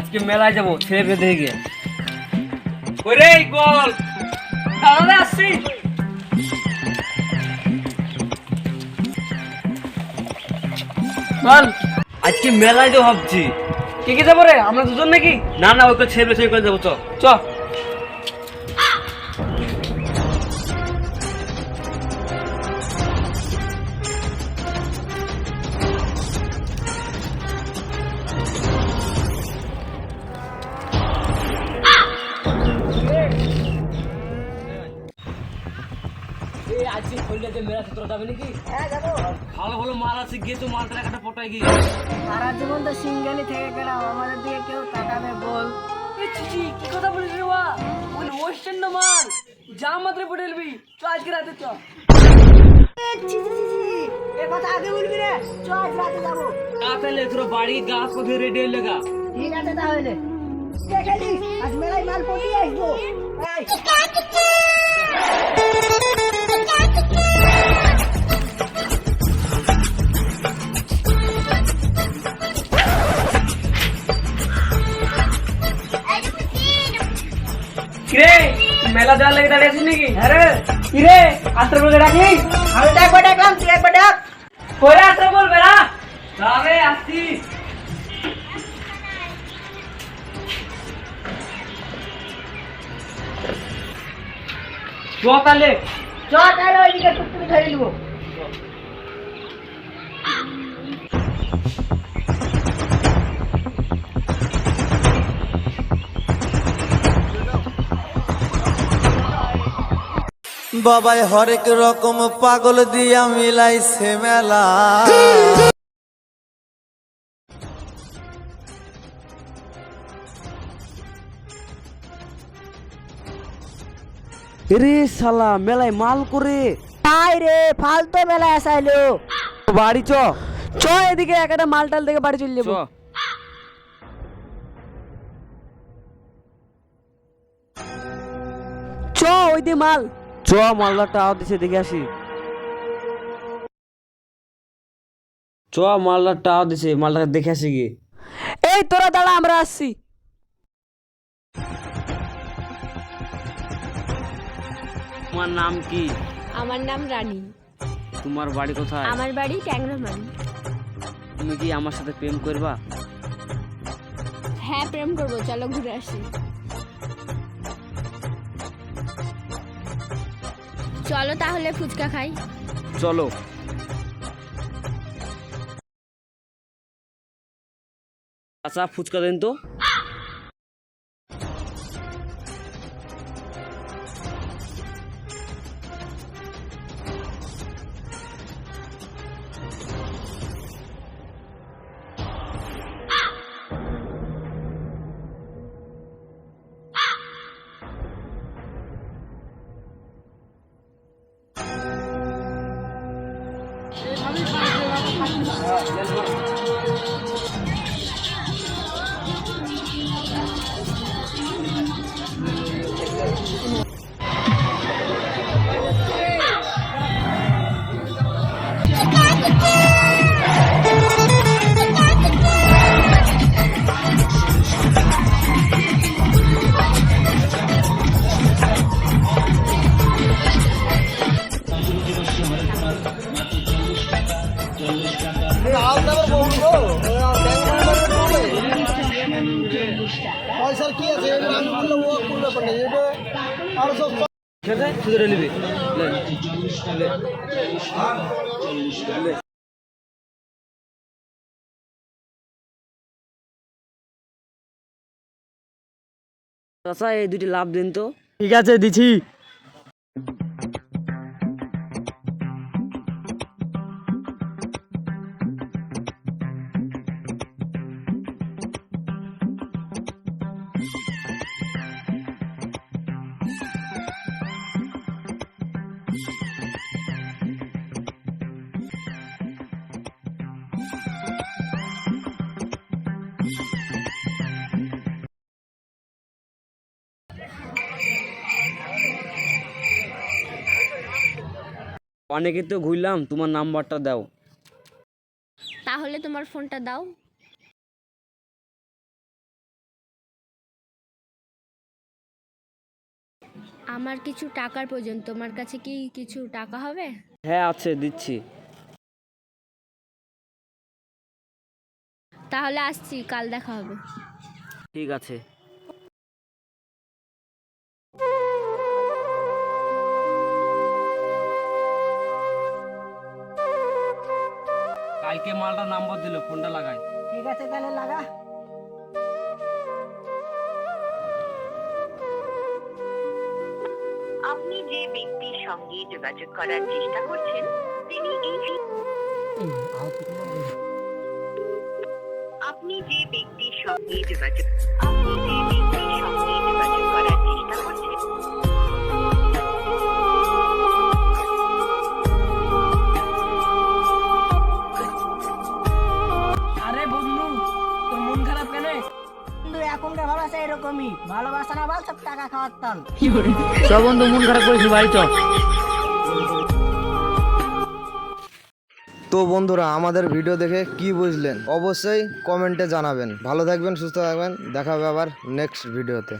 আজকে মেলায় যাবো ছেলে পেতে গিয়ে। ওরে গোল দাঁড়ালে আসছি। বল আজকে মেলায় যাবো ভাবছি। কে কে যাবো রে? আমরা দুজন নাকি? না না, ওই ছেলে ছেলে করে যাবো। চ চ। আজকে খুললে যে মেলা সূত্র যাবে নাকি? হ্যাঁ যাবো। ভালো ভালো মাল আছে, গিয়ে তো মালটা একটা পটায় গিয়ে। সারা জীবন তো সিঙ্গেলই থেকে গেলাম, আমাদের দিকে কেউ তাকাবে বল? চিচি কি কথা বলিস রে? ওই ওয়েস্টার্ন না মাল, যা মাত্রে পটেলবি। চ আজকে রাতে চ। এ কথা আগে বলবি রে। চল আজ রাতে যাবো। তাহলে তোর বাড়ি গাছ কোথায় রেডি হয়ে লেগা? ঠিক আছে তাহলে। দেখে নিস আজ মেলায় মাল পটিয়ে আসবো। এই কিরে মেলা যাওয়ার লেগে দাঁড়িয়ে আছিস নাকি? হ্যাঁ রে। কিরে আত্র বলে ডাকলি? আমি তো একবার ডাকলাম, তুই একবার ডাক। কইরা আত্র বলবে না? যাবে আসছি। চ তাহলে। চল তাহলে ওইদিকে টুকটুকি ধরে নিবো। বাবাই হরেক রকম পাগল দিয়া মিলাইছে মেলা। রে শালা মেলায় মাল করে। তাই রে ফালতু মেলায় আসাইলো। বাড়ি চ। চ এদিকে একটা মাল টাল থেকে বাড়ি চলে চ। যাবো। চ ওই দি মাল। চ মালদারটা আওয়াজ দিছে দেখে আসি। চ মালদারটা আওয়াজ দিছে, মালদার দেখে আসি গিয়ে। এই তোরা দাঁড়া, আমরা আসছি। তোমার নাম কি? আমার নাম রানী। তোমার বাড়ি কোথায়? আমার বাড়ি ট্যাংরামারি। তুমি কি আমার সাথে প্রেম করবা? হ্যাঁ প্রেম করবো, চলো ঘুরে আসি। চলো তাহলে ফুচকা খাই। চলো। আচ্ছা ফুচকা দেন তো। পয়সার কি আছে? আমি বললাম ও করবে পারে এটা আর সব খেতে সুদরে নিবি। চাচা এই দুটি লাভ দিন তো। ঠিক আছে দিছি। অনেকে তো ঘুরলাম, তোমার নাম্বারটা দাও। তাহলে তোমার ফোনটা দাও। আমার কিছু টাকার প্রয়োজন, তোমার কাছে কি কিছু টাকা হবে? হ্যাঁ আছে, দিচ্ছি। তাহলে আসছি, কাল দেখা হবে। ঠিক আছে। কালকে মালটা নাম্বার দিল, ফোনটা লাগাই। ঠিক আছে তাহলে লাগা। আপনি যে ব্যক্তির সঙ্গে যোগাযোগ করার চেষ্টা করছেন তিনি আপনি যে ব্যক্তির সঙ্গে যোগাযোগ করার চেষ্টা করছেন আরে বন্ধু, তোর মন খারাপ কেন? বন্ধু এখনকার ভালোবাসা এরকমই, ভালোবাসা না বাল সব টাকা খাওয়ার তাল। চ বন্ধু, মন খারাপ করেছি, বাড়ি চ। তো বন্ধুরা, আমাদের ভিডিও দেখে কি বুঝলেন অবশ্যই কমেন্টে জানাবেন। ভালো থাকবেন, সুস্থ থাকবেন, দেখা হবে আবার নেক্সট ভিডিওতে।